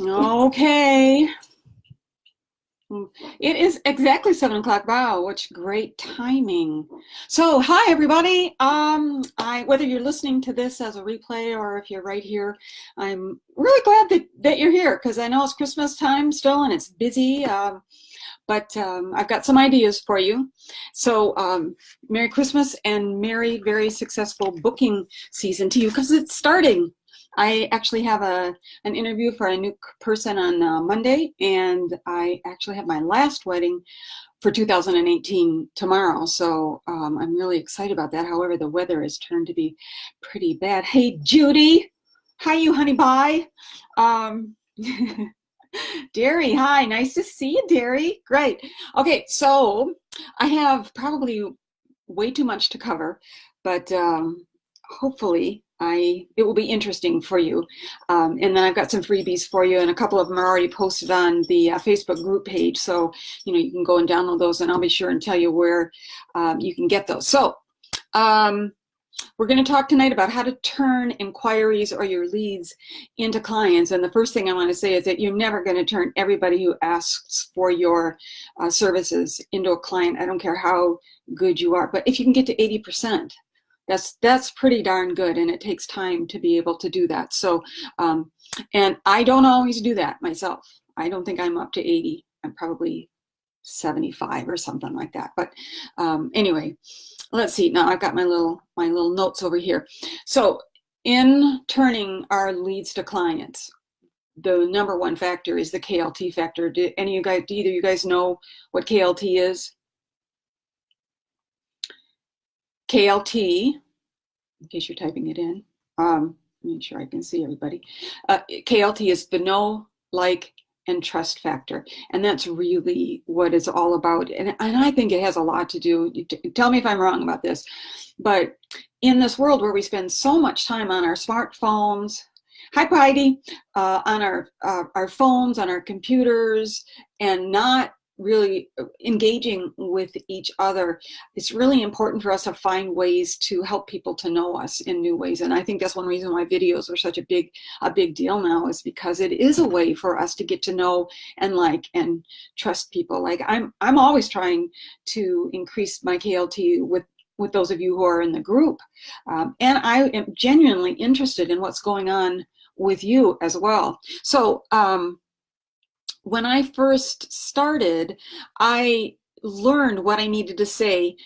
Okay. It is exactly 7 o'clock. Wow, which great timing. So, hi everybody. Whether you're listening to this as a replay or if you're right here, I'm really glad that you're here because I know it's Christmas time still and it's busy. But I've got some ideas for you. So Merry Christmas and Merry, very successful booking season to you because it's starting. I actually have an interview for a new person on Monday, and I actually have my last wedding for 2018 tomorrow. So I'm really excited about that. However, the weather has turned to be pretty bad. Hey, Judy. Hi, you honey pie. Derry, hi, nice to see you, Derry. Great. Okay, so I have probably way too much to cover, but hopefully it will be interesting for you. And then I've got some freebies for you, and a couple of them are already posted on the Facebook group page. So, you can go and download those, and I'll be sure and tell you where you can get those. So, we're going to talk tonight about how to turn inquiries or your leads into clients. And the first thing I want to say is that you're never going to turn everybody who asks for your services into a client. I don't care how good you are. But if you can get to 80%, that's pretty darn good. And it takes time to be able to do that. So, and I don't always do that myself. I don't think I'm up to 80. I'm probably 75 or something like that. But anyway, let's see. Now I've got my little notes over here. So in turning our leads to clients, the number one factor is the KLT factor. Do either of you guys know what KLT is? KLT, in case you're typing it in, make sure I can see everybody. KLT is the know, like, and trust factor. And that's really what it's all about. And I think it has a lot to do, tell me if I'm wrong about this, but in this world where we spend so much time on our smartphones, hi Heidi, on our phones, on our computers, and not really engaging with each other, it's really important for us to find ways to help people to know us in new ways. And I think that's one reason why videos are such a big deal now, is because it is a way for us to get to know and like and trust people. Like I'm always trying to increase my KLT with those of you who are in the group, and I am genuinely interested in what's going on with you as well. So when I first started, I learned what I needed to say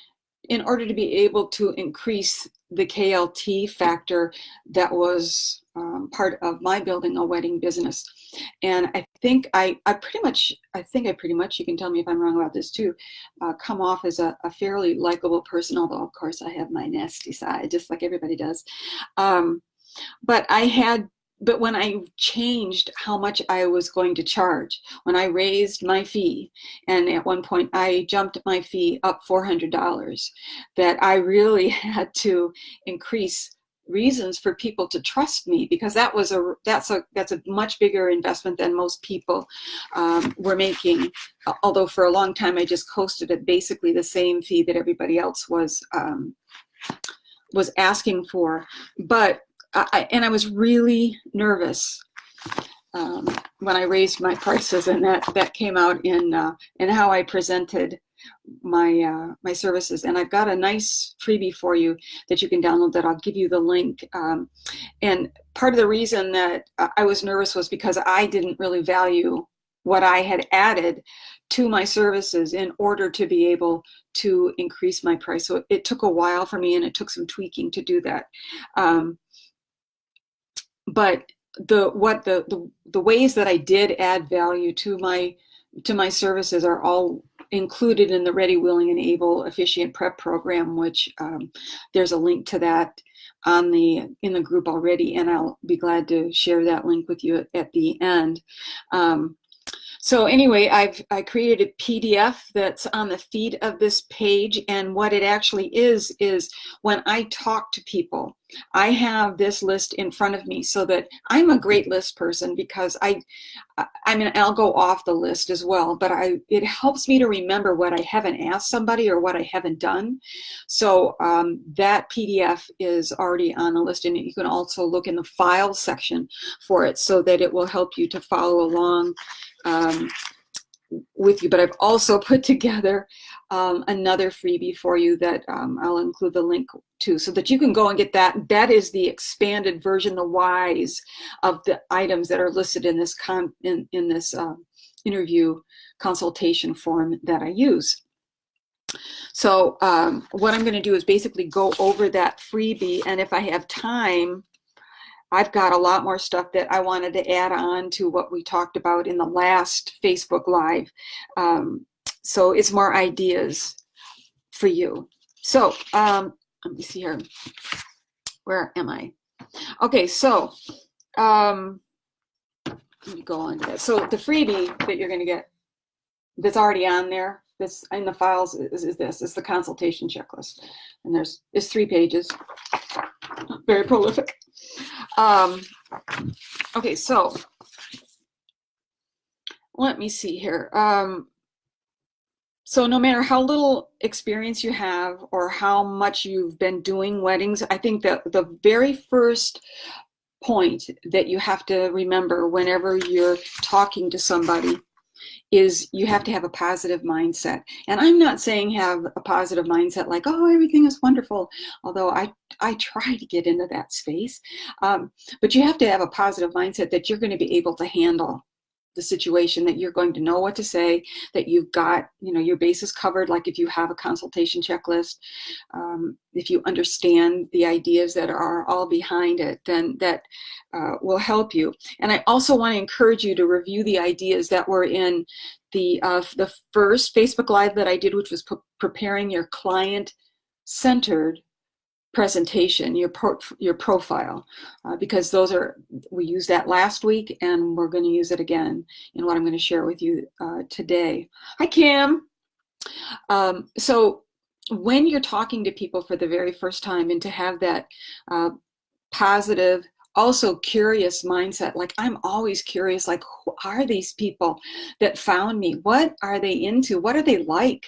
in order to be able to increase the KLT factor that was part of my building a wedding business. And I think I pretty much, you can tell me if I'm wrong about this too, come off as a fairly likable person, although of course I have my nasty side, just like everybody does. But when I changed how much I was going to charge, when I raised my fee, and at one point I jumped my fee up $400, that I really had to increase reasons for people to trust me, because that's a much bigger investment than most people were making. Although for a long time I just coasted at basically the same fee that everybody else was asking for, but I was really nervous when I raised my prices, and that came out in how I presented my services. And I've got a nice freebie for you that you can download that I'll give you the link. And part of the reason that I was nervous was because I didn't really value what I had added to my services in order to be able to increase my price. So it took a while for me, and it took some tweaking to do that. But the ways that I did add value to my services are all included in the Ready, Willing, and Able Officiant Prep Program, which there's a link to that in the group already, and I'll be glad to share that link with you at the end. So anyway, I created a PDF that's on the feed of this page, and what it actually is when I talk to people, I have this list in front of me so that I'm a great list person, because I mean, I'll go off the list as well, but it helps me to remember what I haven't asked somebody or what I haven't done. So that PDF is already on the list, and you can also look in the files section for it so that it will help you to follow along with you. But I've also put together another freebie for you that I'll include the link to, so that you can go and get that. That is the expanded version, the whys of the items that are listed in this in this interview consultation form that I use. So what I'm going to do is basically go over that freebie, and if I have time, I've got a lot more stuff that I wanted to add on to what we talked about in the last Facebook Live. So it's more ideas for you. So let me see here. Where am I? Okay, so let me go on to that. So the freebie that you're going to get, that's already on there, this in the files, is this. It's the consultation checklist, and it's 3 pages. Very prolific. Okay, so let me see here. So no matter how little experience you have or how much you've been doing weddings, I think that the very first point that you have to remember whenever you're talking to somebody is you have to have a positive mindset. And I'm not saying have a positive mindset like, oh, everything is wonderful, although I try to get into that space. But you have to have a positive mindset that you're going to be able to handle the situation, that you're going to know what to say, that you've got, your bases covered. Like if you have a consultation checklist, if you understand the ideas that are all behind it, then that will help you. And I also want to encourage you to review the ideas that were in the first Facebook Live that I did, which was preparing your client-centered presentation, your profile, because we used that last week, and we're going to use it again in what I'm going to share with you today. Hi, Kim. So when you're talking to people for the very first time, and to have that positive, also curious mindset, like I'm always curious, like who are these people that found me? What are they into? What are they like?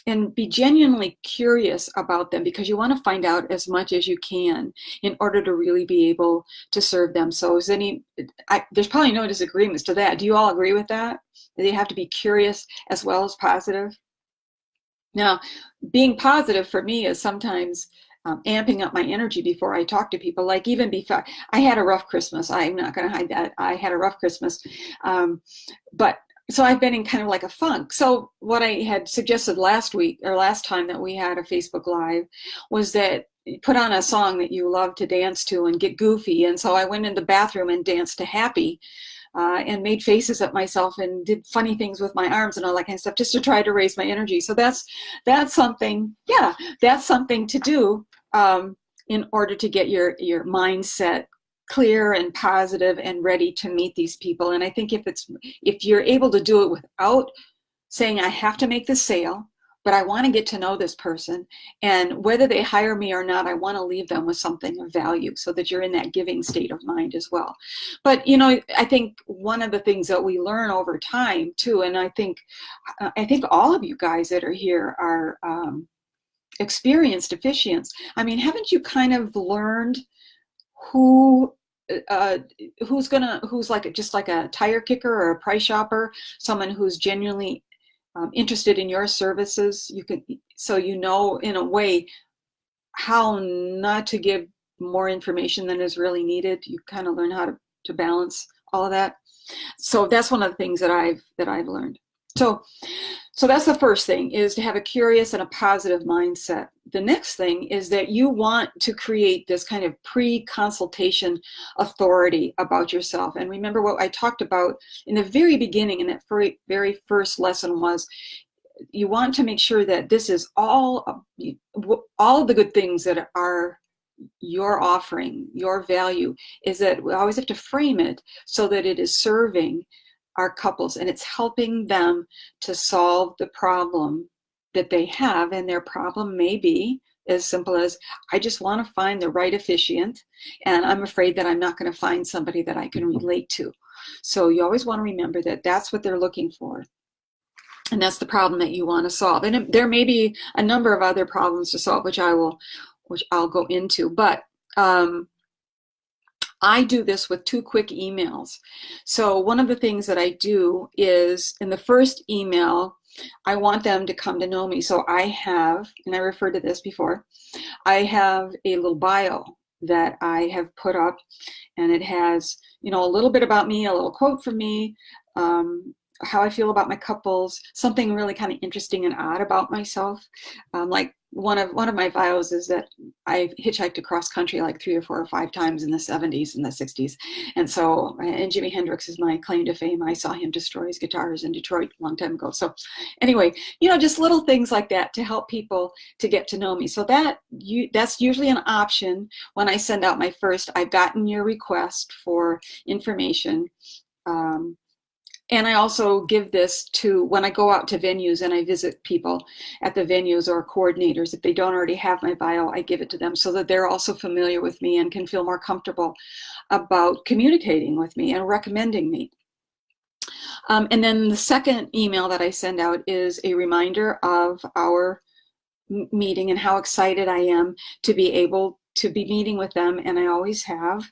And be genuinely curious about them, because you want to find out as much as you can in order to really be able to serve them. So there's probably no disagreements to that. Do you all agree with that? That you have to be curious as well as positive? Now, being positive for me is sometimes amping up my energy before I talk to people. Like even before, I had a rough Christmas. I'm not going to hide that. I had a rough Christmas. So I've been in kind of like a funk. So what I had suggested last time that we had a Facebook Live was that you put on a song that you love to dance to and get goofy. And so I went in the bathroom and danced to Happy, and made faces at myself and did funny things with my arms and all that kind of stuff, just to try to raise my energy. So that's something, that's something to do in order to get your mindset clear and positive and ready to meet these people. And I think if you're able to do it without saying, I have to make this sale, but I want to get to know this person, and whether they hire me or not, I want to leave them with something of value, so that you're in that giving state of mind as well. But I think one of the things that we learn over time too, and I think all of you guys that are here are experienced officiants. I mean, haven't you kind of learned who's like just like a tire kicker or a price shopper, someone who's genuinely interested in your services? So in a way how not to give more information than is really needed. You kind of learn how to balance all of that. So that's one of the things that I've learned. So that's the first thing, is to have a curious and a positive mindset. The next thing is that you want to create this kind of pre-consultation authority about yourself. And remember what I talked about in the very beginning, in that very first lesson, was you want to make sure that this is all of the good things that are your offering, your value, is that we always have to frame it so that it is serving are couples, and it's helping them to solve the problem that they have. And their problem may be as simple as, I just want to find the right officiant, and I'm afraid that I'm not going to find somebody that I can relate to. So you always want to remember that that's what they're looking for, and that's the problem that you want to solve. And there may be a number of other problems to solve, which I'll go into. But I do this with 2 quick emails. So one of the things that I do is, in the first email, I want them to come to know me. So I have, and I referred to this before, I have a little bio that I have put up, and it has, a little bit about me, a little quote from me, how I feel about my couples, something really kind of interesting and odd about myself. Like one of my bios is that I hitchhiked across country like 3 or 4 or 5 times in the 70s and the 60s. And Jimi Hendrix is my claim to fame. I saw him destroy his guitars in Detroit a long time ago. So anyway, just little things like that to help people to get to know me. So that's usually an option when I send out my first, I've gotten your request for information. And I also give this to, when I go out to venues and I visit people at the venues or coordinators, if they don't already have my bio, I give it to them so that they're also familiar with me and can feel more comfortable about communicating with me and recommending me. And then the second email that I send out is a reminder of our meeting and how excited I am to be able to be meeting with them. And I always have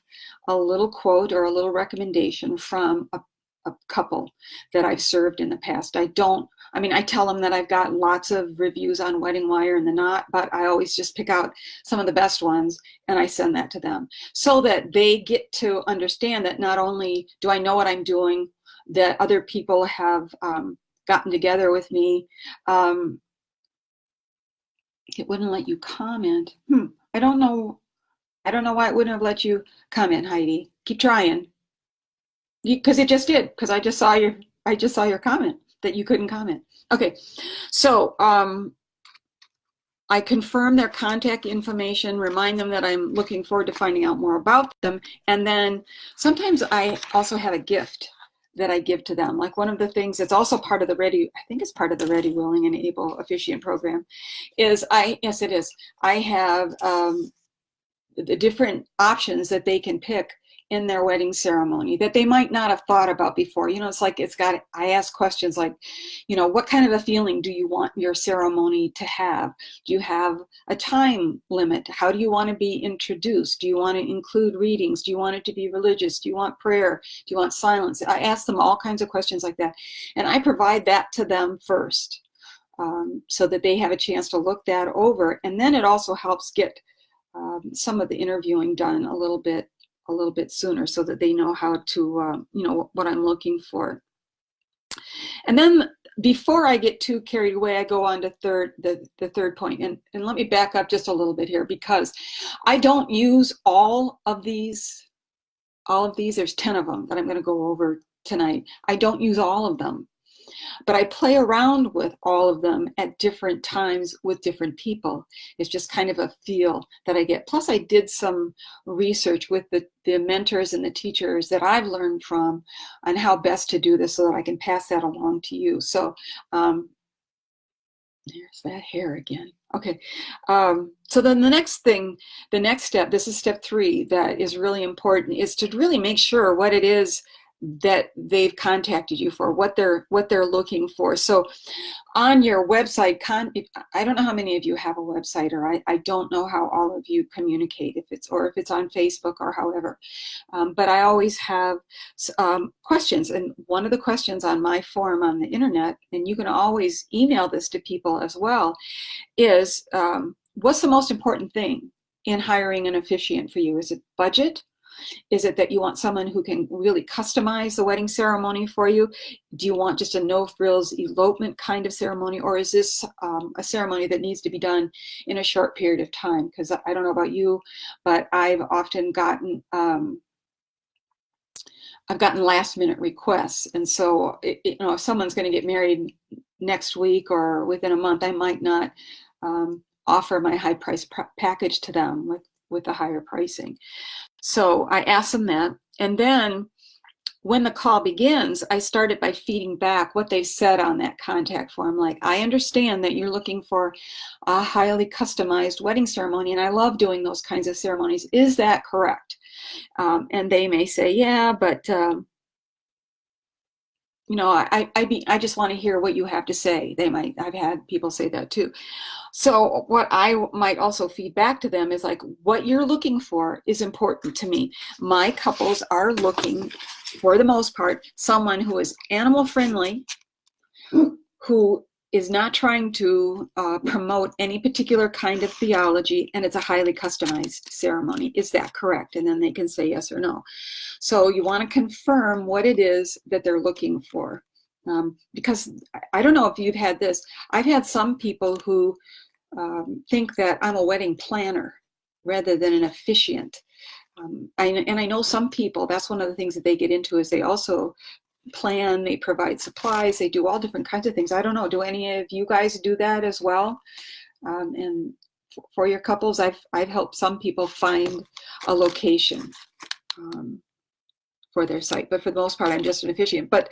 a little quote or a little recommendation from a couple that I've served in the past. I tell them that I've got lots of reviews on Wedding Wire and The Knot, but I always just pick out some of the best ones and I send that to them so that they get to understand that not only do I know what I'm doing, that other people have gotten together with me. It wouldn't let you comment. I don't know why it wouldn't have let you comment, Heidi. Keep trying. Because it just did, because I just saw your comment that you couldn't comment. Okay, so I confirm their contact information, remind them that I'm looking forward to finding out more about them, and then sometimes I also have a gift that I give to them. Like one of the things that's also part of the Ready, Willing, and Able Officiant program is yes, it is. I have the different options that they can pick in their wedding ceremony that they might not have thought about before. It's like I ask questions like, what kind of a feeling do you want your ceremony to have? Do you have a time limit? How do you want to be introduced? Do you want to include readings? Do you want it to be religious? Do you want prayer? Do you want silence? I ask them all kinds of questions like that. And I provide that to them first so that they have a chance to look that over. And then it also helps get some of the interviewing done a little bit sooner so that they know how to, what I'm looking for. And then before I get too carried away, I go on to the third point. And let me back up just a little bit here because I don't use all of these. There's 10 of them that I'm going to go over tonight. I don't use all of them. But I play around with all of them at different times with different people. It's just kind of a feel that I get. Plus, I did some research with the mentors and the teachers that I've learned from on how best to do this so that I can pass that along to you. So there's that hair again. Okay. So then the next step, this is step 3 that is really important, is to really make sure what it is that they've contacted you for, what they're looking for. So on your website, I don't know how many of you have a website, or I don't know how all of you communicate, if it's on Facebook or however. But I always have questions, and one of the questions on my forum on the internet, and you can always email this to people as well, is what's the most important thing in hiring an officiant for you? Is it budget? Is it that you want someone who can really customize the wedding ceremony for you? Do you want just a no-frills elopement kind of ceremony? Or is this a ceremony that needs to be done in a short period of time? Because I don't know about you, but I've often gotten last minute requests. And so, if someone's going to get married next week or within a month, I might not offer my high price package to them with the higher pricing. So I ask them that. And then when the call begins, I started by feeding back what they said on that contact form. Like, I understand that you're looking for a highly customized wedding ceremony, and I love doing those kinds of ceremonies. Is that correct? And they may say, yeah, but you know, I just want to hear what you have to say. They might, I've had people say that too. So what I might also feed back to them is like, what you're looking for is important to me. My couples are looking, for the most part, someone who is animal friendly, who is not trying to promote any particular kind of theology, and it's a highly customized ceremony. Is that correct? And then they can say yes or no. So you want to confirm what it is that they're looking for. Because I don't know if you've had this. I've had some people who think that I'm a wedding planner rather than an officiant. And I know some people, that's one of the things that they get into, is they also plan, they provide supplies, they do all different kinds of things. I don't know, do any of you guys do that as well? And for your couples, I've helped some people find a location for their site, but for the most part, I'm just an officiant. But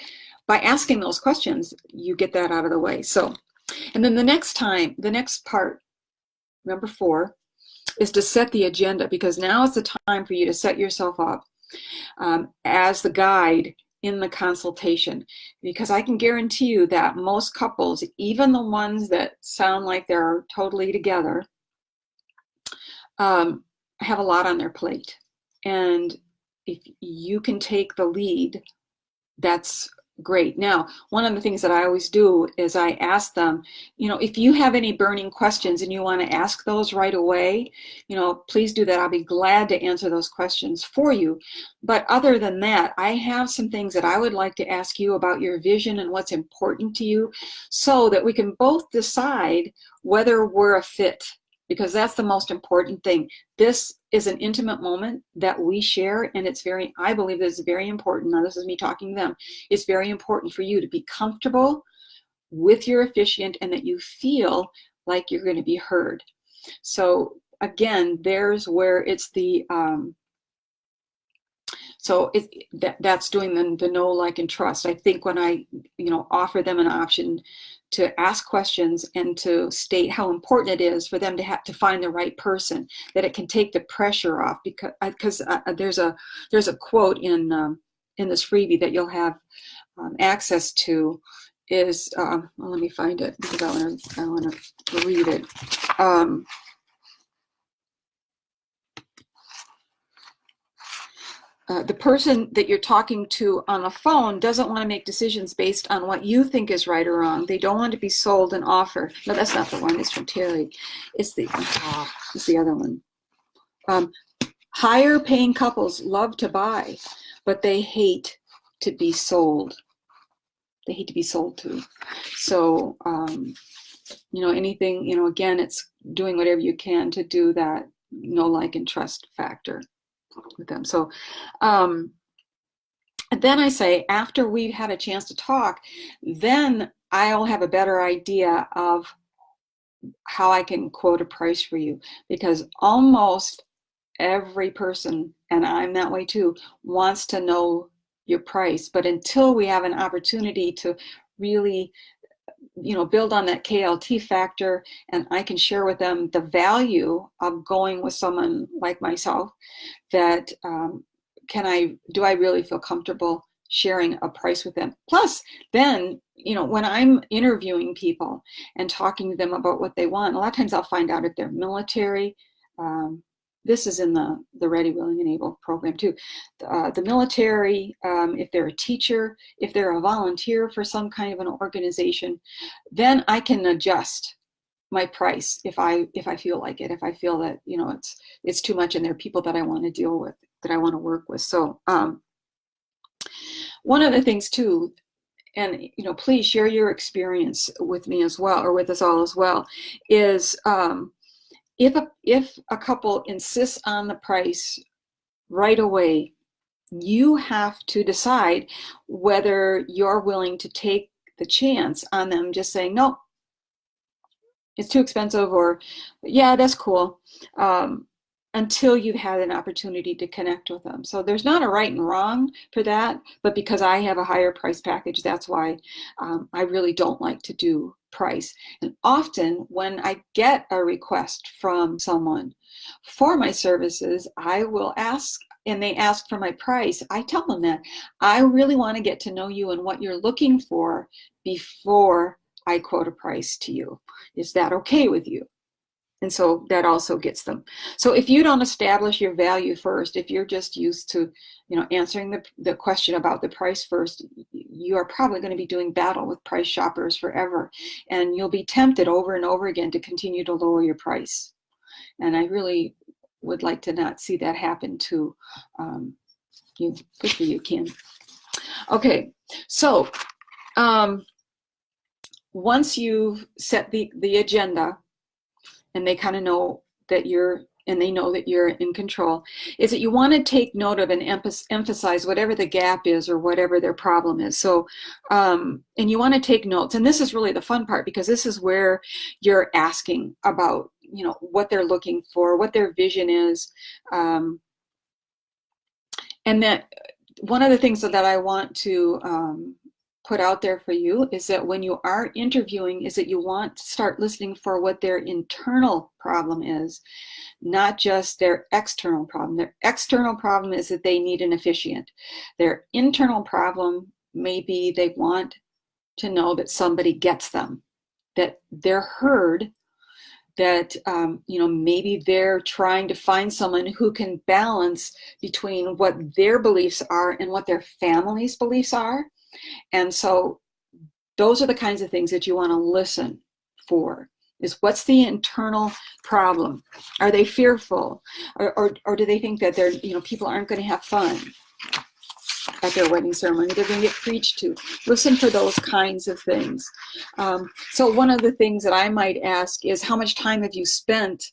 by asking those questions, you get that out of the way. So, and then the next part, number 4, is to set the agenda, because now is the time for you to set yourself up as the guide in the consultation, because I can guarantee you that most couples, even the ones that sound like they're totally together, have a lot on their plate. And if you can take the lead, that's great. Now, one of the things that I always do is I ask them, you know, if you have any burning questions and you want to ask those right away, you know, please do that. I'll be glad to answer those questions for you. But other than that, I have some things that I would like to ask you about your vision and what's important to you, so that we can both decide whether we're a fit, because that's the most important thing. This is an intimate moment that we share, and it's very, I believe that it's very important. Now, this is me talking to them. It's very important for you to be comfortable with your officiant and that you feel like you're going to be heard. So again, there's where it's the, that's doing the know, like, and trust. I think when I, you know, offer them an option to ask questions and to state how important it is for them to have to find the right person, that it can take the pressure off, because there's a quote in this freebie that you'll have access to, is well, let me find it, because I want to read it. The person that you're talking to on the phone doesn't want to make decisions based on what you think is right or wrong. They don't want to be sold an offer. No, that's not the one. It's from Terry. It's the other one. Higher paying couples love to buy, but they hate to be sold. They hate to be sold to. So, you know, anything, you know, again, it's doing whatever you can to do that know, like, and trust factor with them. So and then I say, after we've had a chance to talk, then I'll have a better idea of how I can quote a price for you, because almost every person, and I'm that way too, wants to know your price. But until we have an opportunity to really, you know, build on that KLT factor, and I can share with them the value of going with someone like myself, that do I really feel comfortable sharing a price with them? Plus, then, you know, when I'm interviewing people and talking to them about what they want, a lot of times I'll find out if they're military. This is in the Ready, Willing, and Able program too. The military, if they're a teacher, if they're a volunteer for some kind of an organization, then I can adjust my price if I feel like it, if I feel that, you know, it's too much and there are people that I want to deal with, that I want to work with. So one of the things too, and, you know, please share your experience with me as well, or with us all as well, is if a couple insists on the price right away, you have to decide whether you're willing to take the chance on them just saying, no, it's too expensive, or yeah, that's cool. until you've had an opportunity to connect with them. So there's not a right and wrong for that, but because I have a higher price package, that's why I really don't like to do price. And often when I get a request from someone for my services, I will ask, and they ask for my price, I tell them that I really want to get to know you and what you're looking for before I quote a price to you. Is that okay with you? And so that also gets them. So if you don't establish your value first, if you're just used to, answering the question about the price first, you are probably going to be doing battle with price shoppers forever. And you'll be tempted over and over again to continue to lower your price. And I really would like to not see that happen to you. Good for you, Kim. Okay, so once you've set the agenda, and they kind of know that they know that you're in control, is that you want to take note of and emphasize whatever the gap is or whatever their problem is. So, and you want to take notes. And this is really the fun part, because this is where you're asking about, what they're looking for, what their vision is. And that one of the things that I want to put out there for you is that when you are interviewing, is that you want to start listening for what their internal problem is, not just their external problem. Their external problem is that they need an officiant. Their internal problem may be they want to know that somebody gets them, that they're heard, that maybe they're trying to find someone who can balance between what their beliefs are and what their family's beliefs are. And so those are the kinds of things that you want to listen for, is what's the internal problem? Are they fearful? Or do they think that they're, people aren't going to have fun at their wedding ceremony? They're going to get preached to. Listen for those kinds of things. So one of the things that I might ask is, how much time have you spent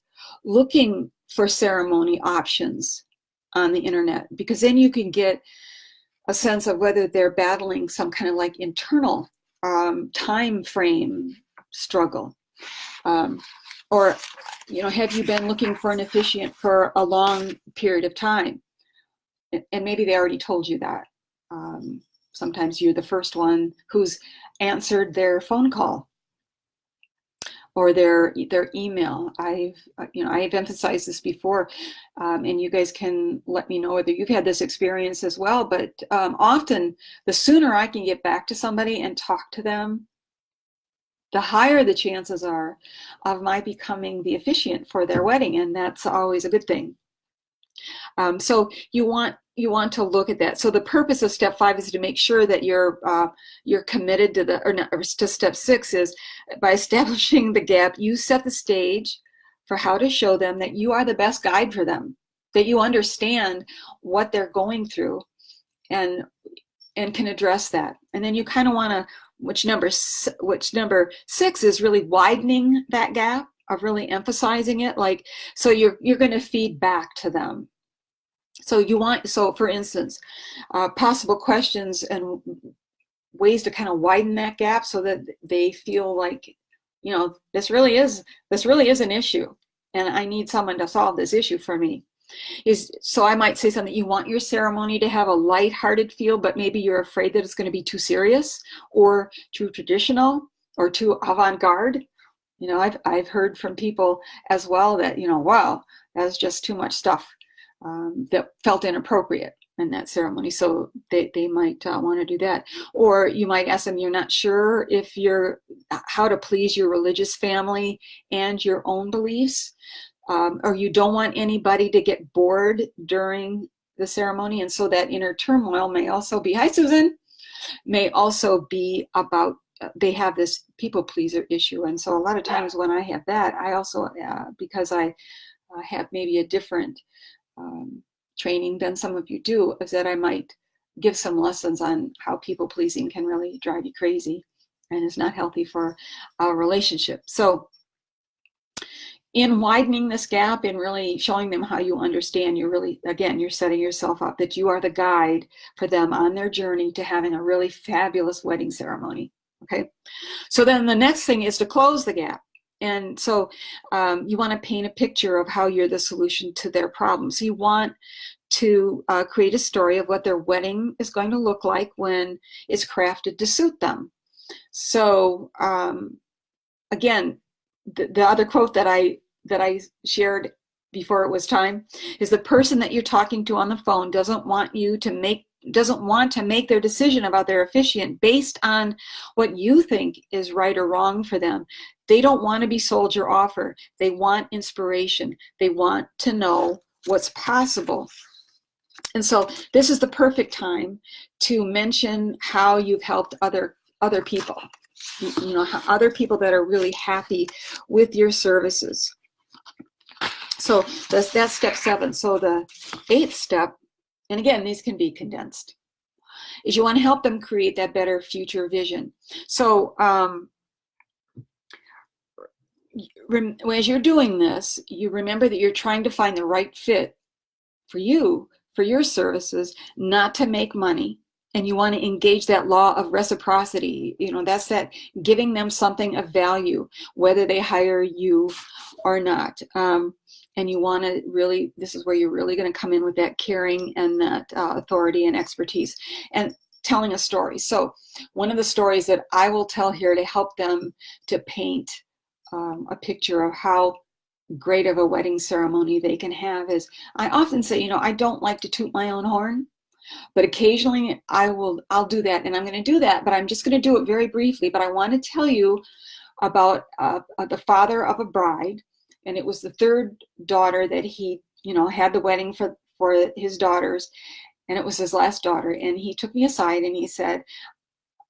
looking for ceremony options on the internet? Because then you can get a sense of whether they're battling some kind of like internal time frame struggle. Or, have you been looking for an officiant for a long period of time? And maybe they already told you that. Sometimes you're the first one who's answered their phone call or their email. I've emphasized this before, and you guys can let me know whether you've had this experience as well. But often, the sooner I can get back to somebody and talk to them, the higher the chances are of my becoming the officiant for their wedding, and that's always a good thing. So you want to look at that. So the purpose of step 5 is to make sure that you're committed to step 6 is by establishing the gap. You set the stage for how to show them that you are the best guide for them, that you understand what they're going through, and can address that. And then you kind of want to, which number 6 is really widening that gap, of really emphasizing it. Like, so you're going to feed back to them. So for instance, possible questions and ways to kind of widen that gap so that they feel like, this really is an issue, and I need someone to solve this issue for me. So I might say something, you want your ceremony to have a lighthearted feel, but maybe you're afraid that it's going to be too serious or too traditional or too avant-garde. I've heard from people as well that, wow, that's just too much stuff that felt inappropriate in that ceremony. So they might want to do that. Or you might ask them, you're not sure if how to please your religious family and your own beliefs, or you don't want anybody to get bored during the ceremony. And so that inner turmoil may also be, hi Susan, may also be about, they have this people pleaser issue. And so a lot of times when I have that, I also, because I have maybe a different training than some of you do, is that I might give some lessons on how people pleasing can really drive you crazy and is not healthy for a relationship. So in widening this gap and really showing them how you understand, you're setting yourself up that you are the guide for them on their journey to having a really fabulous wedding ceremony. Okay, so then the next thing is to close the gap. And so you want to paint a picture of how you're the solution to their problems. So you want to create a story of what their wedding is going to look like when it's crafted to suit them. So again, the other quote that I shared before it was time is, the person that you're talking to on the phone doesn't want to make their decision about their officiant based on what you think is right or wrong for them. They don't want to be sold your offer. They want inspiration. They want to know what's possible. And so this is the perfect time to mention how you've helped other people, you know, other people that are really happy with your services. So that's step 7. So the 8th step, and again, these can be condensed, is you want to help them create that better future vision. So as you're doing this, you remember that you're trying to find the right fit for you, for your services, not to make money. And you want to engage that law of reciprocity. You know, that's that giving them something of value, whether they hire you or not. And you want to really, this is where you're really going to come in with that caring and that authority and expertise and telling a story. So one of the stories that I will tell here to help them to paint a picture of how great of a wedding ceremony they can have is, I often say, you know, I don't like to toot my own horn, but occasionally I'll do that, and I'm going to do that, but I'm just going to do it very briefly. But I want to tell you about the father of a bride, and it was the 3rd daughter that he, you know, had the wedding for his daughters, and it was his last daughter. And he took me aside and he said,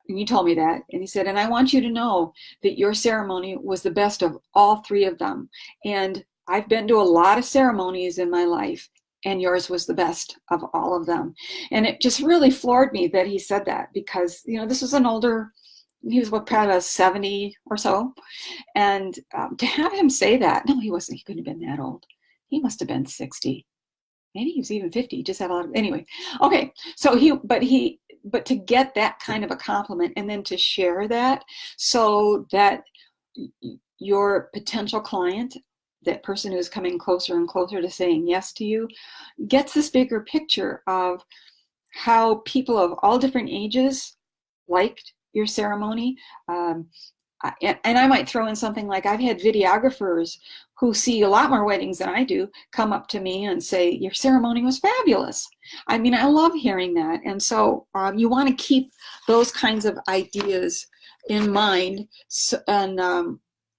and he told me that, and he said, and I want you to know that your ceremony was the best of all 3 of them. And I've been to a lot of ceremonies in my life, and yours was the best of all of them. And it just really floored me that he said that, because, you know, this was an older, he was probably about 70 or so. And to have him say that, no, he wasn't, he couldn't have been that old. He must have been 60. Maybe he was even 50. He just had a lot of, anyway. Okay. So but to get that kind of a compliment and then to share that so that your potential client, that person who's coming closer and closer to saying yes to you, gets this bigger picture of how people of all different ages liked your ceremony. And I might throw in something like, I've had videographers who see a lot more weddings than I do come up to me and say, your ceremony was fabulous. I mean, I love hearing that. And so you want to keep those kinds of ideas in mind,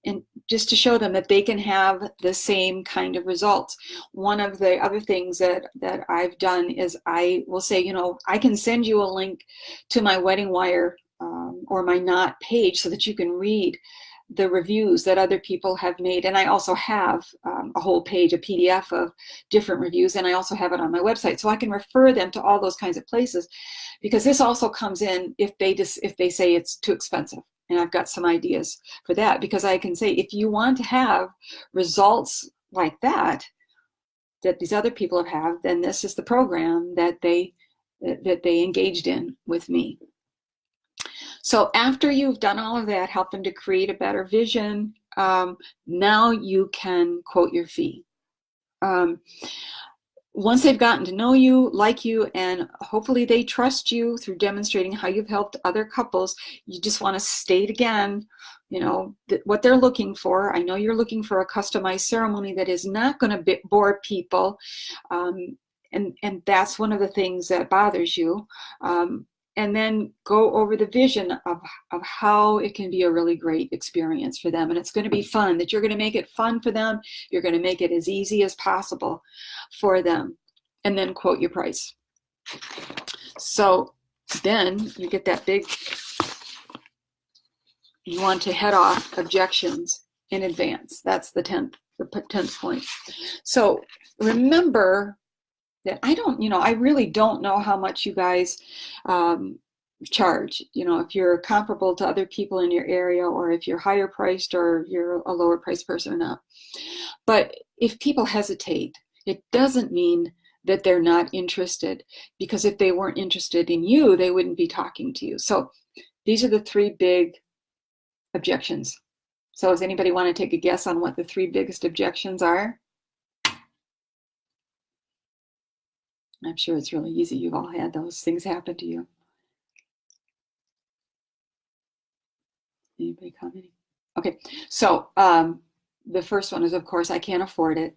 and just to show them that they can have the same kind of results. One of the other things that I've done is I will say, you know, I can send you a link to my Wedding Wire or my Knot page so that you can read the reviews that other people have made. And I also have a whole page, a PDF of different reviews, and I also have it on my website, so I can refer them to all those kinds of places, because this also comes in if they say it's too expensive. And I've got some ideas for that, because I can say, if you want to have results like that these other people have, then this is the program that they engaged in with me. So after you've done all of that, help them to create a better vision, now you can quote your fee. Once they've gotten to know you, like you, and hopefully they trust you through demonstrating how you've helped other couples, you just want to state again, you know, what they're looking for. I know you're looking for a customized ceremony that is not going to bore people, and that's one of the things that bothers you. And then go over the vision of how it can be a really great experience for them. And it's going to be fun, that you're going to make it fun for them. You're going to make it as easy as possible for them. And then quote your price. So then you get that big, you want to head off objections in advance. That's the 10th point. So remember that I really don't know how much you guys charge. You know, if you're comparable to other people in your area, or if you're higher priced, or you're a lower priced person or not. But if people hesitate, it doesn't mean that they're not interested, because if they weren't interested in you, they wouldn't be talking to you. So these are the 3 big objections. So does anybody want to take a guess on what the 3 biggest objections are? I'm sure it's really easy. You've all had those things happen to you. Anybody commenting? Okay, so the first one is, of course, I can't afford it.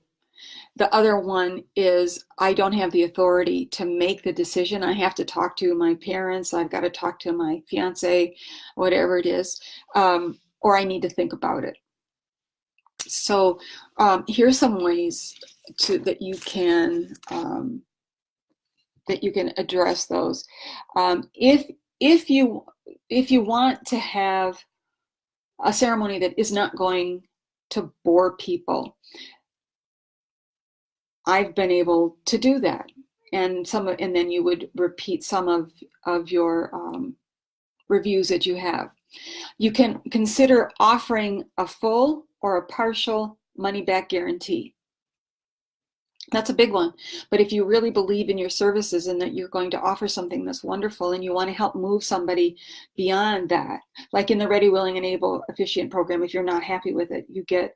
The other one is I don't have the authority to make the decision. I have to talk to my parents. I've got to talk to my fiance, whatever it is, or I need to think about it. So here's some ways that you can address those. If you want to have a ceremony that is not going to bore people, I've been able to do that, and then you would repeat some of your reviews that you have. You can consider offering a full or a partial money-back guarantee. That's a big one. But if you really believe in your services and that you're going to offer something that's wonderful and you want to help move somebody beyond that, like in the Ready, Willing, and Able Officiant program, if you're not happy with it, you get,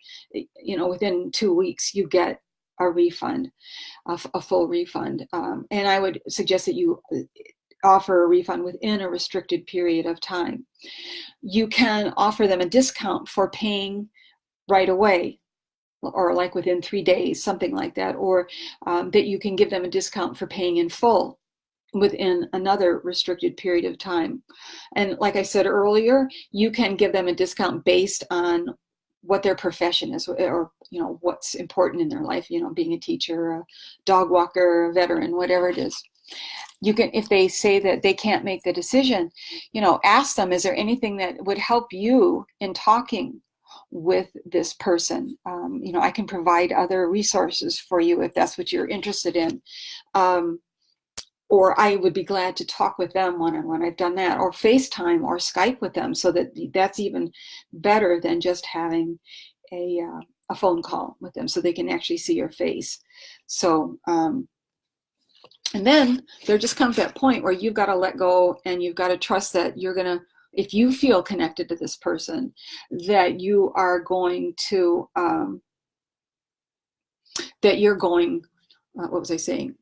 within 2 weeks, you get a refund, a full refund. And I would suggest that you offer a refund within a restricted period of time. You can offer them a discount for paying right away, or like within 3 days, something like that, or that you can give them a discount for paying in full within another restricted period of time. And like I said earlier, you can give them a discount based on what their profession is, or what's important in their life, being a teacher, a dog walker, a veteran, whatever it is. You can, if they say that they can't make the decision, ask them, is there anything that would help you in talking with this person? I can provide other resources for you if that's what you're interested in. Or I would be glad to talk with them one-on-one. I've done that, or FaceTime or Skype with them, so that's even better than just having a phone call with them, so they can actually see your face. So, and then there just comes that point where you've got to let go, and you've got to trust that you're going to, if you feel connected to this person, that you are going to, that you're going, what was I saying?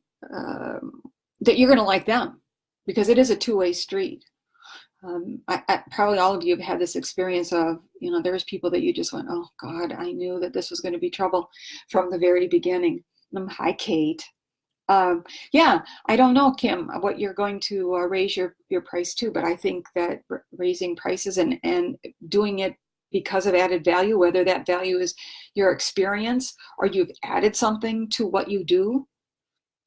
That you're going to like them, because it is a two-way street. Probably all of you have had this experience of, there's people that you just went, oh God, I knew that this was going to be trouble from the very beginning. Hi, Kate. Yeah, I don't know, Kim, what you're going to raise your price to, but I think that raising prices and doing it because of added value, whether that value is your experience or you've added something to what you do,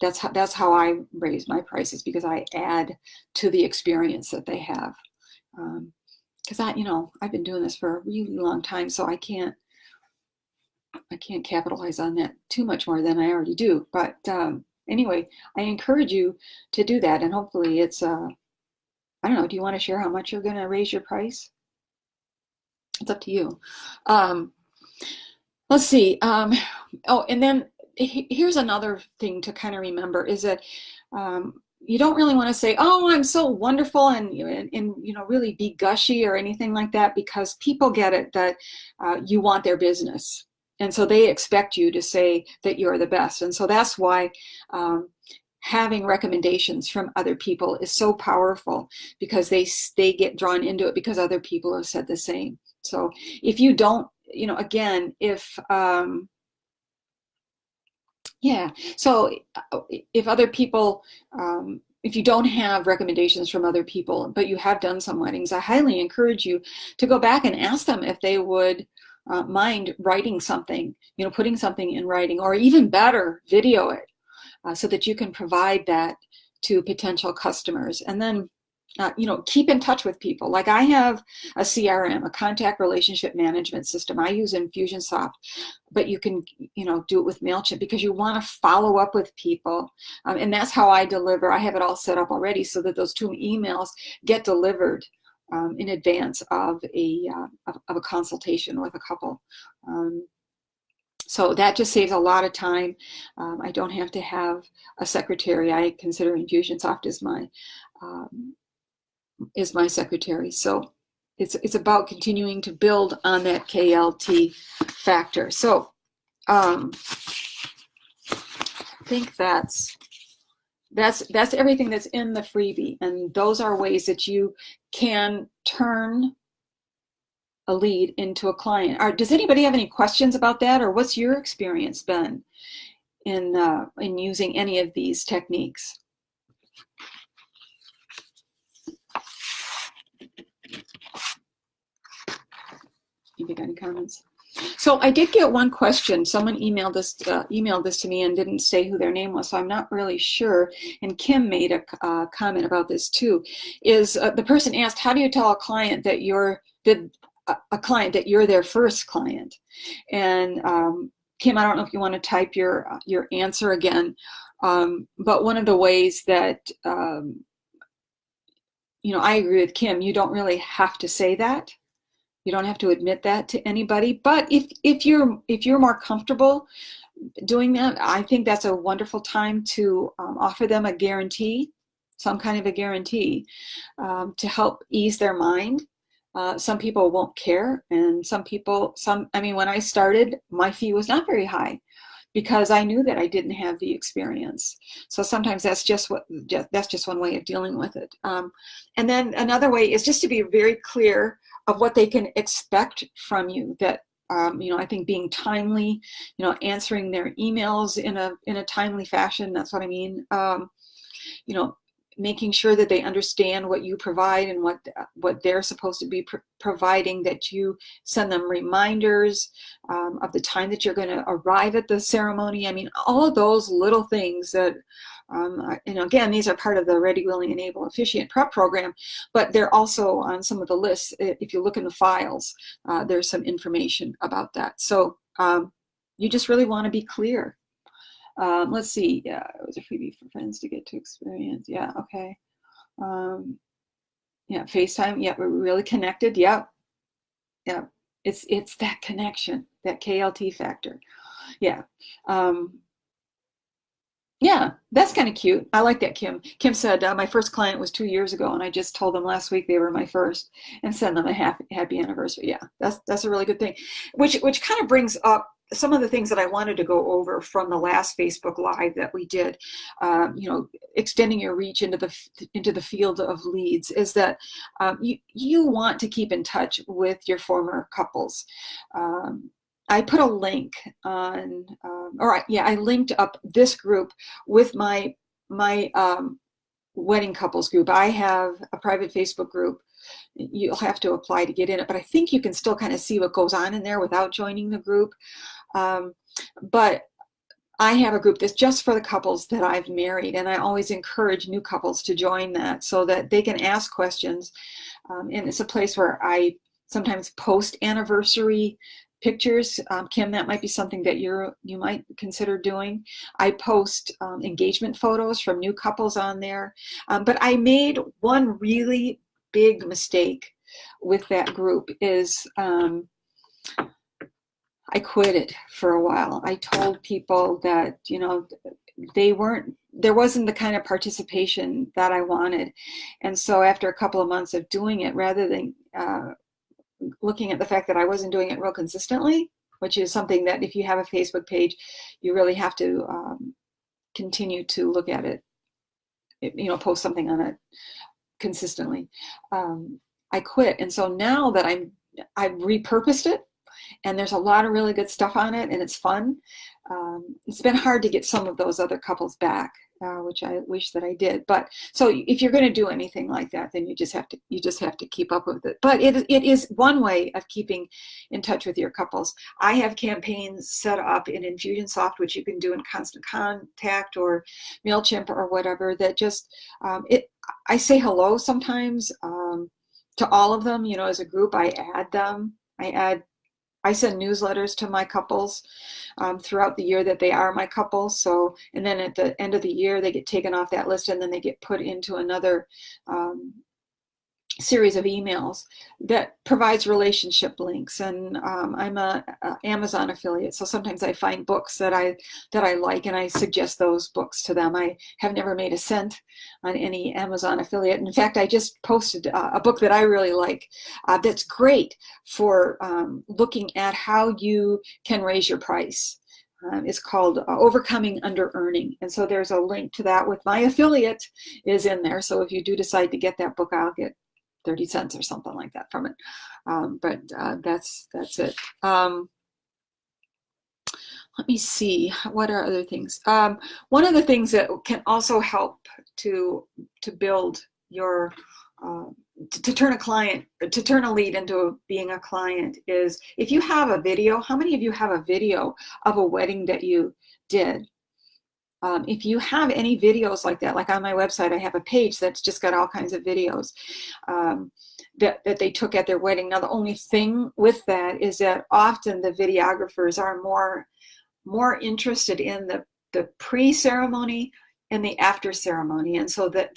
that's how I raise my prices, because I add to the experience that they have. Because I've been doing this for a really long time, so I can't capitalize on that too much more than I already do. But anyway, I encourage you to do that, and hopefully it's, I don't know, do you want to share how much you're going to raise your price? It's up to you. Let's see. Oh, and then here's another thing to kind of remember is that you don't really want to say, oh, I'm so wonderful, and really be gushy or anything like that, because people get it that you want their business. And so they expect you to say that you're the best. And so that's why having recommendations from other people is so powerful, because they get drawn into it because other people have said the same. So if you don't, again, so if other people, if you don't have recommendations from other people, but you have done some weddings, I highly encourage you to go back and ask them if they would mind writing something, putting something in writing, or even better, video it, so that you can provide that to potential customers. And then, keep in touch with people. Like I have a CRM, a contact relationship management system. I use Infusionsoft, but you can, do it with MailChimp, because you want to follow up with people. And that's how I deliver. I have it all set up already so that those 2 emails get delivered in advance of a consultation with a couple. So that just saves a lot of time. I don't have to have a secretary. I consider Infusionsoft as my secretary. So it's about continuing to build on that KLT factor. So I think that's everything that's in the freebie, and those are ways that you can turn a lead into a client. Does anybody have any questions about that, or what's your experience been in using any of these techniques? You got any comments? So I did get one question. Someone emailed this to me and didn't say who their name was, so I'm not really sure. And Kim made a comment about this too. Is the person asked, how do you tell a client that you're their first client? And Kim, I don't know if you want to type your answer again, but one of the ways that I agree with Kim, you don't really have to say that. You don't have to admit that to anybody. But if you're more comfortable doing that, I think that's a wonderful time to offer them a guarantee, some kind of a guarantee, to help ease their mind. Some people won't care, and when I started, my fee was not very high because I knew that I didn't have the experience. So sometimes that's just one way of dealing with it. And then another way is just to be very clear of what they can expect from you. That I think being timely, answering their emails in a timely fashion. That's what I mean. Making sure that they understand what you provide and what they're supposed to be providing, that you send them reminders of the time that you're going to arrive at the ceremony. I mean, all of those little things that, again, these are part of the Ready, Willing, and Able Officiant Prep Program, but they're also on some of the lists. If you look in the files, there's some information about that. So you just really want to be clear. Let's see. Yeah, it was a freebie for friends to get to experience. Yeah, okay. Yeah, FaceTime. Yeah, we're really connected. Yeah, yeah. It's that connection, that KLT factor. Yeah. Yeah, that's kind of cute. I like that, Kim. Kim said, my first client was 2 years ago, and I just told them last week they were my first, and send them a happy anniversary. Yeah, that's a really good thing. Which kind of brings up some of the things that I wanted to go over from the last Facebook Live that we did. Extending your reach into the field of leads is that you want to keep in touch with your former couples. I put a link on, I linked up this group with my wedding couples group. I have a private Facebook group. You'll have to apply to get in it, but I think you can still kind of see what goes on in there without joining the group. But I have a group that's just for the couples that I've married, and I always encourage new couples to join that so that they can ask questions. And it's a place where I sometimes post anniversary pictures. Kim, that might be something that you might consider doing. I post engagement photos from new couples on there. But I made one really big mistake with that group is I quit it for a while. I told people that, there wasn't the kind of participation that I wanted. And so after a couple of months of doing it, rather than looking at the fact that I wasn't doing it real consistently, which is something that if you have a Facebook page, you really have to continue to look at it, post something on it consistently. I quit. And so now that I've repurposed it, and there's a lot of really good stuff on it, and it's fun. It's been hard to get some of those other couples back, which I wish that I did. But so if you're going to do anything like that, then you just have to keep up with it. But it is one way of keeping in touch with your couples. I have campaigns set up in Infusionsoft, which you can do in Constant Contact or MailChimp or whatever. That just I say hello sometimes to all of them. As a group, I add them. I send newsletters to my couples throughout the year that they are my couples. So, and then at the end of the year, they get taken off that list, and then they get put into another series of emails that provides relationship links, and I'm a Amazon affiliate, so sometimes I find books that I like and I suggest those books to them. I have never made a cent on any Amazon affiliate. In fact, I just posted a book that I really like that's great for looking at how you can raise your price. It's called Overcoming Under Earning, and so there's a link to that with my affiliate is in there. So if you do decide to get that book, I'll get 30 cents or something like that from it. But that's it. Let me see, what are other things? One of the things that can also help to build your, to turn a lead into being a client is if you have a video. How many of you have a video of a wedding that you did? If you have any videos like that, like on my website, I have a page that's just got all kinds of videos that they took at their wedding. Now, the only thing with that is that often the videographers are more interested in the pre-ceremony and the after ceremony, and so that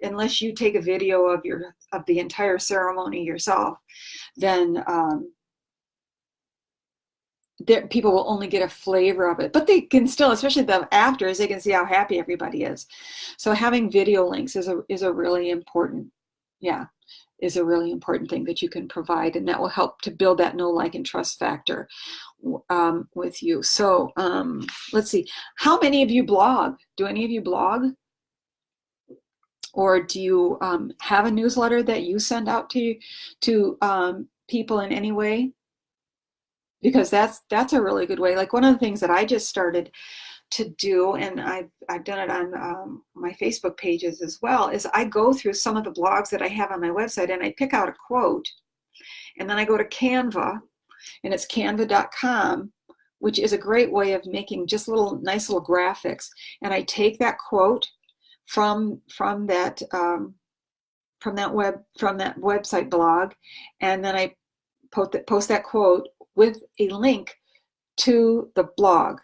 unless you take a video of the entire ceremony yourself, then people will only get a flavor of it, but they can still, especially the afters, they can see how happy everybody is. So having video links is a really important, is a really important thing that you can provide, and that will help to build that know, like, and trust factor with you. So let's see, how many of you blog? Do any of you blog? Or do you have a newsletter that you send out to people in any way? Because that's a really good way. Like one of the things that I just started to do, and I've done it on my Facebook pages as well, is I go through some of the blogs that I have on my website and I pick out a quote, and then I go to Canva, and it's canva.com, which is a great way of making just nice little graphics. And I take that quote from that website blog, and then I post that quote with a link to the blog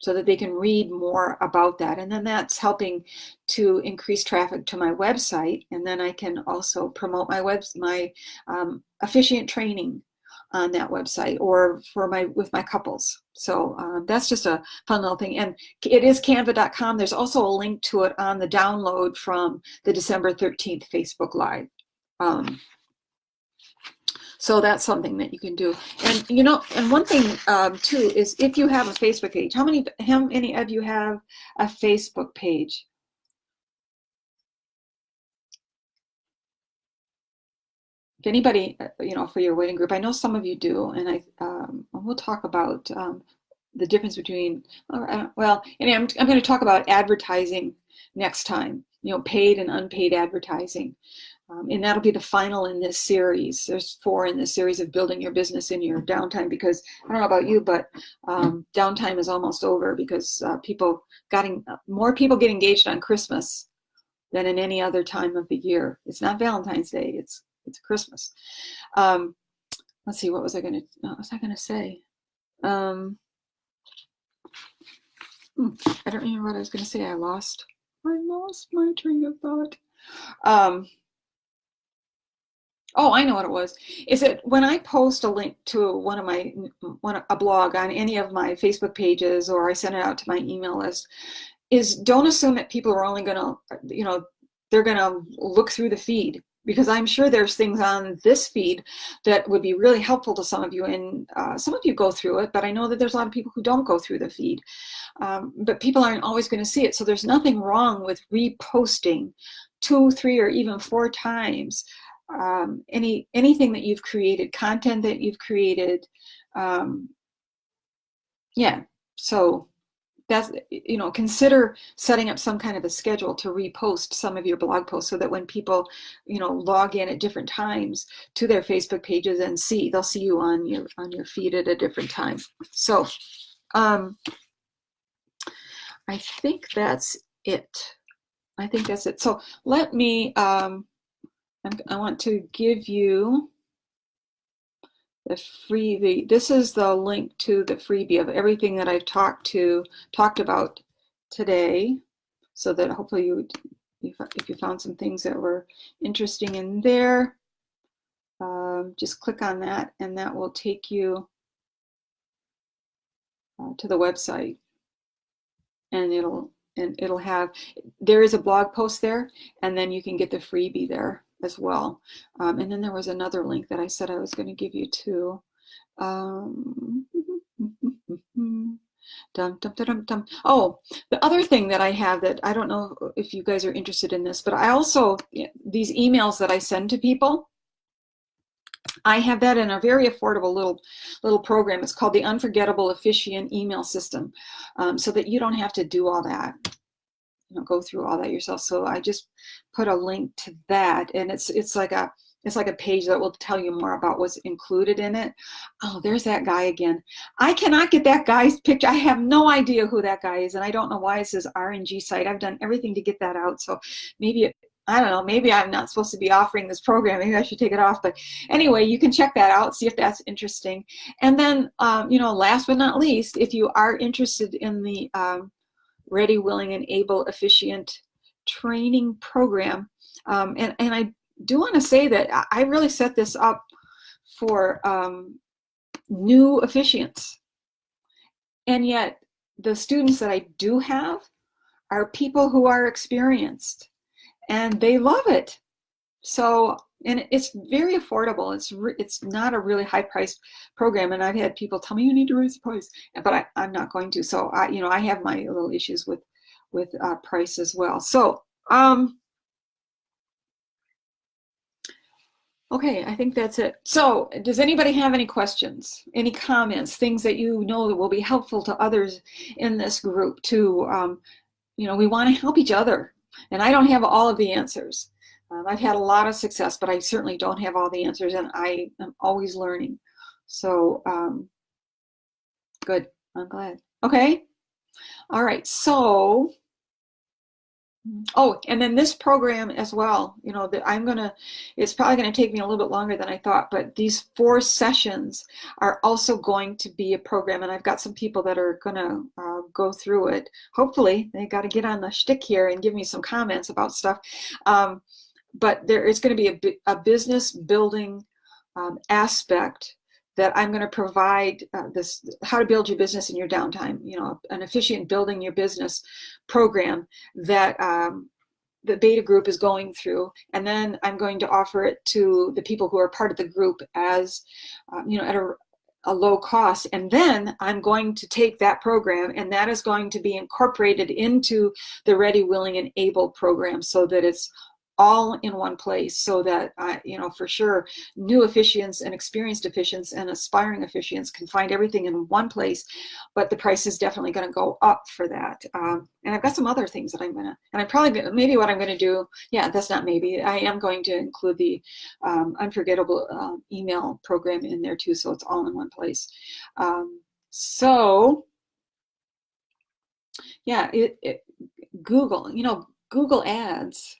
so that they can read more about that. And then that's helping to increase traffic to my website. And then I can also promote my Officiant training on that website, or with my couples. So that's just a fun little thing. And it is canva.com. There's also a link to it on the download from the December 13th Facebook Live. So that's something that you can do. And and one thing too is if you have a Facebook page, how many of you have a Facebook page? If anybody, for your wedding group, I know some of you do, and we'll talk about the difference between. Well, I'm going to talk about advertising next time. Paid and unpaid advertising. And that'll be the final in this series. There's 4 in this series of building your business in your downtime, because I don't know about you, but downtime is almost over, because more people get engaged on Christmas than in any other time of the year. It's not Valentine's Day, it's Christmas. Let's see, what was I going to say? I don't remember what I was going to say. I lost my train of thought. Oh, I know what it was. Is it when I post a link to a blog on any of my Facebook pages, or I send it out to my email list, don't assume that people are only going to, they're going to look through the feed, because I'm sure there's things on this feed that would be really helpful to some of you, and some of you go through it, but I know that there's a lot of people who don't go through the feed. But people aren't always going to see it, so there's nothing wrong with reposting 2, 3, or even 4 times anything that you've created, content that you've created. So that's, consider setting up some kind of a schedule to repost some of your blog posts, so that when people, log in at different times to their Facebook pages and they'll see you on your feed at a different time. So I think that's it. So let me, I want to give you the freebie. This is the link to the freebie of everything that I've talked about today, so that hopefully if you found some things that were interesting in there, just click on that, and that will take you to the website, and it'll have, there is a blog post there, and then you can get the freebie there as well. And then there was another link that I said I was going to give you too. Dum, dum, dum, dum. Oh, the other thing that I have that I don't know if you guys are interested in this, but I also, these emails that I send to people, I have that in a very affordable little program. It's called the Unforgettable Officiant Email System, so that you don't have to do all that, go through all that yourself. So I just put a link to that, and it's like a page that will tell you more about what's included in it. Oh, there's that guy again. I cannot get that guy's picture. I have no idea who that guy is, and I don't know why it says RNG site. I've done everything to get that out, so maybe I don't know, maybe I'm not supposed to be offering this program. Maybe I should take it off. But anyway, you can check that out, see if that's interesting. And then, last but not least, if you are interested in the Ready, Willing, and Able Officiant training program, and I do want to say that I really set this up for new officiants. And yet, the students that I do have are people who are experienced, and they love it. So, and it's very affordable. It's not a really high priced program, and I've had people tell me you need to raise the price, but I'm not going to. So I have my little issues with price as well. So okay, I think that's it. So does anybody have any questions, any comments, things that you know that will be helpful to others in this group to, we want to help each other. And I don't have all of the answers. I've had a lot of success, but I certainly don't have all the answers, and I am always learning. So good, I'm glad. Okay, all right, so, oh, and then this program as well, that it's probably gonna take me a little bit longer than I thought, but these 4 sessions are also going to be a program, and I've got some people that are gonna go through it. Hopefully, they got to get on the shtick here and give me some comments about stuff. But there is going to be a business building aspect that I'm going to provide, this how to build your business in your downtime, an Officiant building your business program that the beta group is going through, and then I'm going to offer it to the people who are part of the group as at a low cost. And then I'm going to take that program, and that is going to be incorporated into the Ready, Willing, and Able program, so that it's all in one place, so that for sure new officiants and experienced officiants and aspiring officiants can find everything in one place. But the price is definitely going to go up for that. And I've got some other things that I'm gonna, and I probably, maybe what I'm going to do, yeah, that's not maybe, I am going to include the Unforgettable email program in there too, so it's all in one place. So yeah, Google, Google Ads,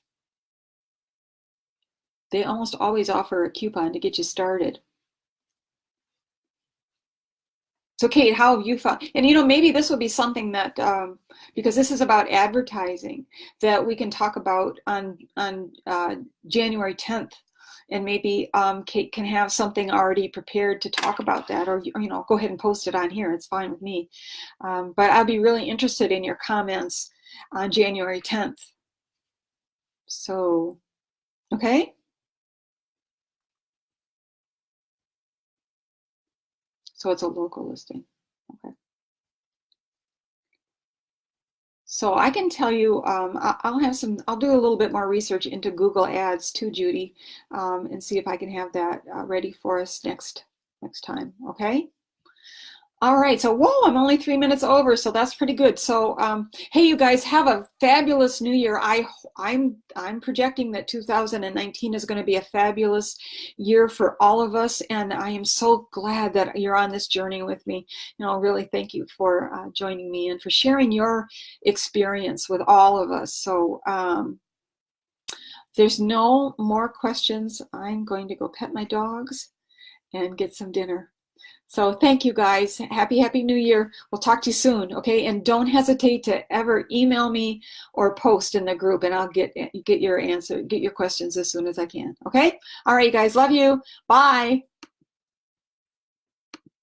they almost always offer a coupon to get you started. So Kate, how have you found, and maybe this will be something that, because this is about advertising, that we can talk about on January 10th, and maybe Kate can have something already prepared to talk about that, or go ahead and post it on here, it's fine with me. But I'll be really interested in your comments on January 10th. So, okay. So it's a local listing, okay. So I can tell you, I'll do a little bit more research into Google Ads too, Judy, and see if I can have that ready for us next time, okay? All right, so whoa, I'm only 3 minutes over, so that's pretty good. So hey, you guys, have a fabulous new year. I'm projecting that 2019 is going to be a fabulous year for all of us, and I am so glad that you're on this journey with me. Really thank you for joining me and for sharing your experience with all of us. So there's no more questions. I'm going to go pet my dogs and get some dinner. So thank you guys. Happy New Year. We'll talk to you soon, okay? And don't hesitate to ever email me or post in the group, and I'll get your answer, get your questions as soon as I can, okay? All right, guys, love you. Bye.